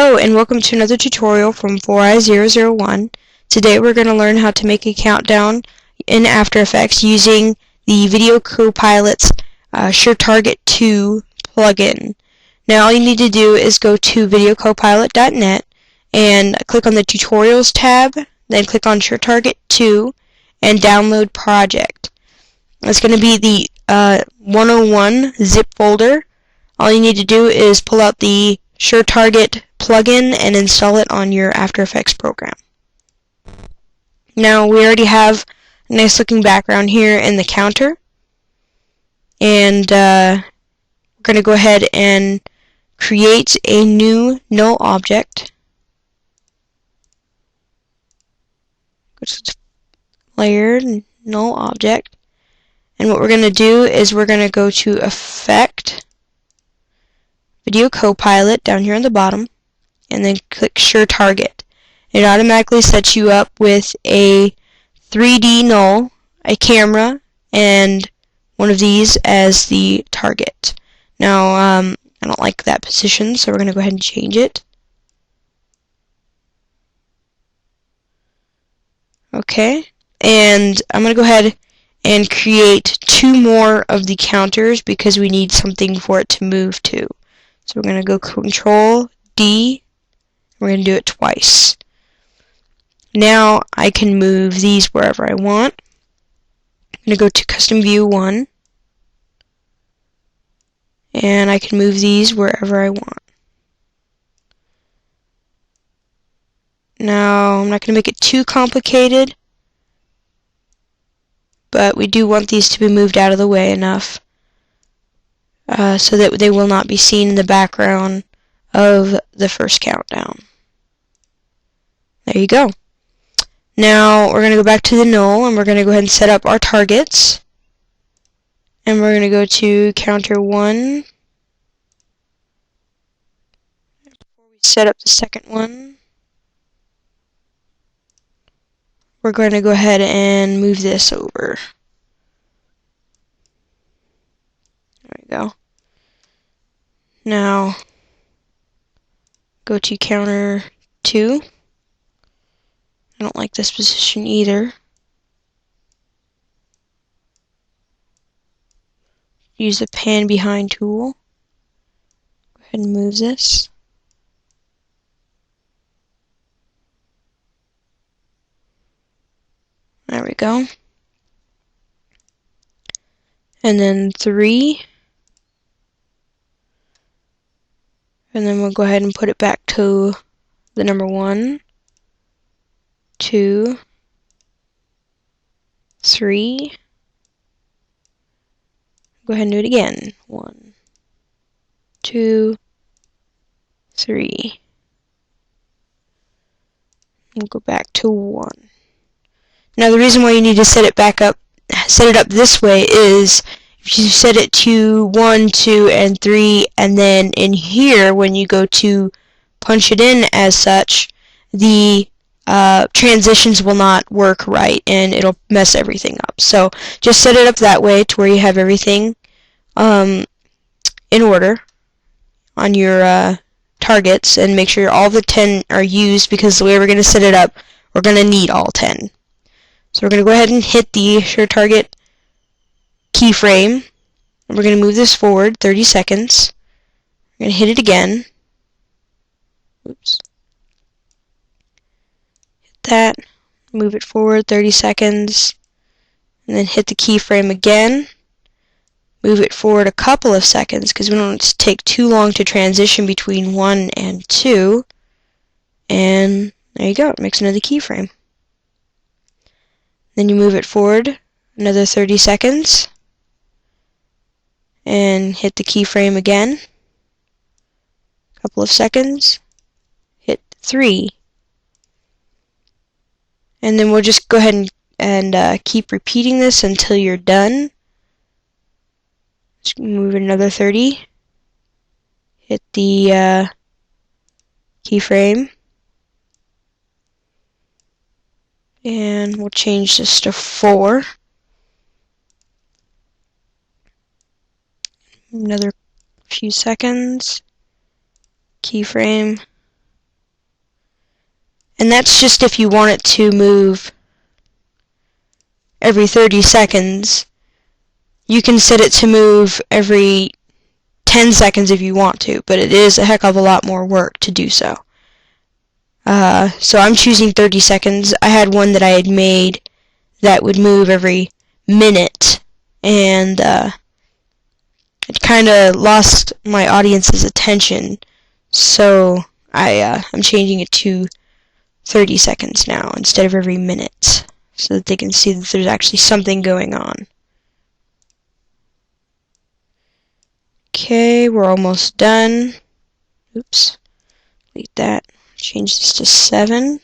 Hello and welcome to another tutorial from 4i001. Today we're going to learn how to make a countdown in After Effects using the Video Copilot's SureTarget 2 plugin. Now all you need to do is go to videocopilot.net and click on the Tutorials tab, then click on SureTarget 2 and download project. It's going to be the 101 zip folder. All you need to do is pull out the SureTarget plugin and install it on your After Effects program. Now we already have a nice looking background here in the counter, and we're going to go ahead and create a new null object. Go to layer, null object, and what we're going to do is we're going to go to Effect, Video Copilot down here on the bottom, and then click SureTarget. It automatically sets you up with a 3D null, a camera, and one of these as the target. Now, I don't like that position, so we're going to go ahead and change it. Okay, and I'm going to go ahead and create two more of the counters because we need something for it to move to. So we're going to go Control D. We're going to do it twice. Now I can move these wherever I want. I'm going to go to Custom View 1. And I can move these wherever I want. Now I'm not going to make it too complicated, but we do want these to be moved out of the way enough so that they will not be seen in the background of the first countdown. There you go. Now we're going to go back to the null and we're going to go ahead and set up our targets. And we're going to go to counter 1. Before we set up the second one, we're going to go ahead and move this over. There we go. Now go to counter 2. I don't like this position either. Use the pan behind tool. Go ahead and move this. There we go. And then 3. And then we'll go ahead and put it back to the number 1, 2, 3. Go ahead and do it again. 1, 2, 3. We'll go back to 1. Now the reason why you need to set it up this way is if you set it to 1, 2, and 3, and then in here when you go to punch it in as such, the transitions will not work right and it'll mess everything up. So just set it up that way to where you have everything in order on your targets, and make sure all the 10 are used, because the way we're going to set it up, we're going to need all 10. So we're going to go ahead and hit the SureTarget keyframe, and we're going to move this forward 30 seconds. We're going to hit it again. Oops. Hit that, move it forward 30 seconds, and then hit the keyframe again. Move it forward a couple of seconds because we don't want it to take too long to transition between 1 and 2. And there you go, it makes another keyframe. Then you move it forward another 30 seconds and hit the keyframe again. A couple of seconds. Hit 3. And then we'll just go ahead and keep repeating this until you're done. Just move it another 30. Hit the keyframe. And we'll change this to 4. Another few seconds. Keyframe. And that's just if you want it to move every 30 seconds. You can set it to move every 10 seconds if you want to, but it is a heck of a lot more work to do so. So I'm choosing 30 seconds. I had one that I had made that would move every minute, and it kind of lost my audience's attention, so I'm changing it to 30 seconds now instead of every minute, so that they can see that there's actually something going on. Okay, we're almost done. Oops, delete that. Change this to 7.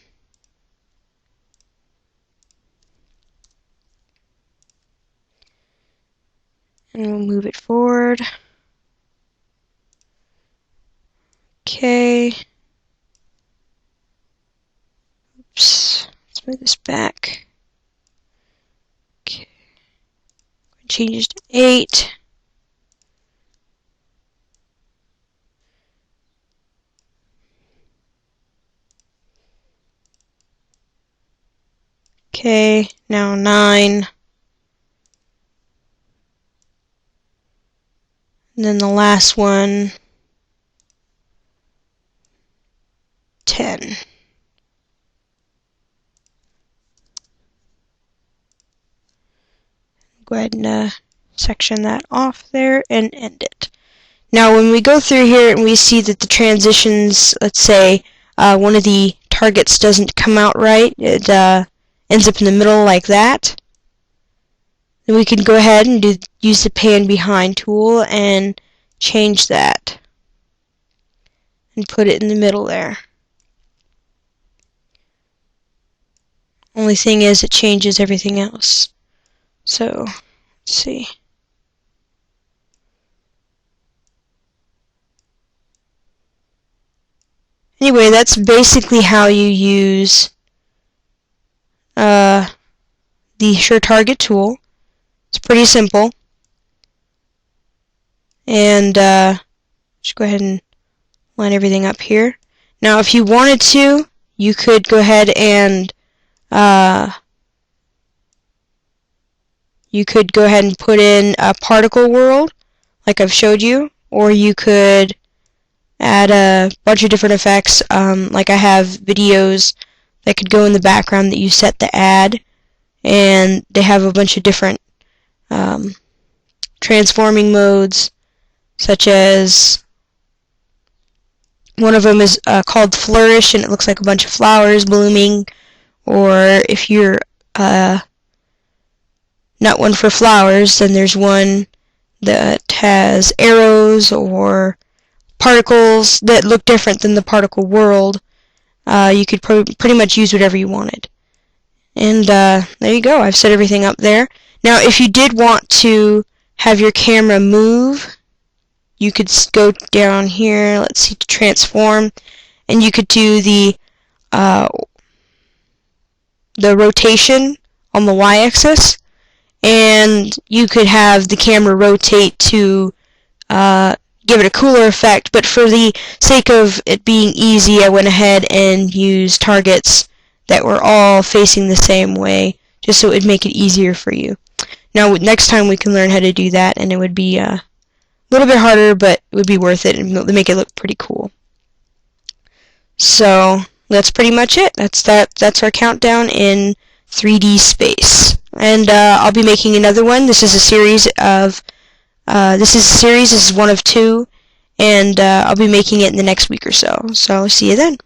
And we'll move it forward. Okay. Oops. Let's move this back. Okay. Change this to 8. Okay, now 9. And then the last one, 10. Go ahead and section that off there and end it. Now when we go through here and we see that the transitions, let's say one of the targets doesn't come out right, it ends up in the middle like that, then we can go ahead and use the pan behind tool and change that and put it in the middle there. Only thing is it changes everything else. So let's see. Anyway, that's basically how you use the Sure Target tool. It's pretty simple. And just go ahead and line everything up here. Now if you wanted to, you could go ahead and put in a particle world like I've showed you, or you could add a bunch of different effects, like I have videos that could go in the background that you set to add, and they have a bunch of different transforming modes, such as one of them is called Flourish, and it looks like a bunch of flowers blooming, or if you're not one for flowers, then there's one that has arrows or particles that look different than the particle world. You could pretty much use whatever you wanted. And there you go. I've set everything up there. Now, if you did want to have your camera move, you could go down here, let's see, to transform, and you could do the rotation on the y-axis, and you could have the camera rotate to give it a cooler effect, but for the sake of it being easy, I went ahead and used targets that were all facing the same way, just so it would make it easier for you. Now, next time we can learn how to do that, and it would be a little bit harder, but it would be worth it and make it look pretty cool. So that's pretty much it. That's our countdown in 3D space. And I'll be making another one. This is a series of this is one of 2, and I'll be making it in the next week or so. So see you then.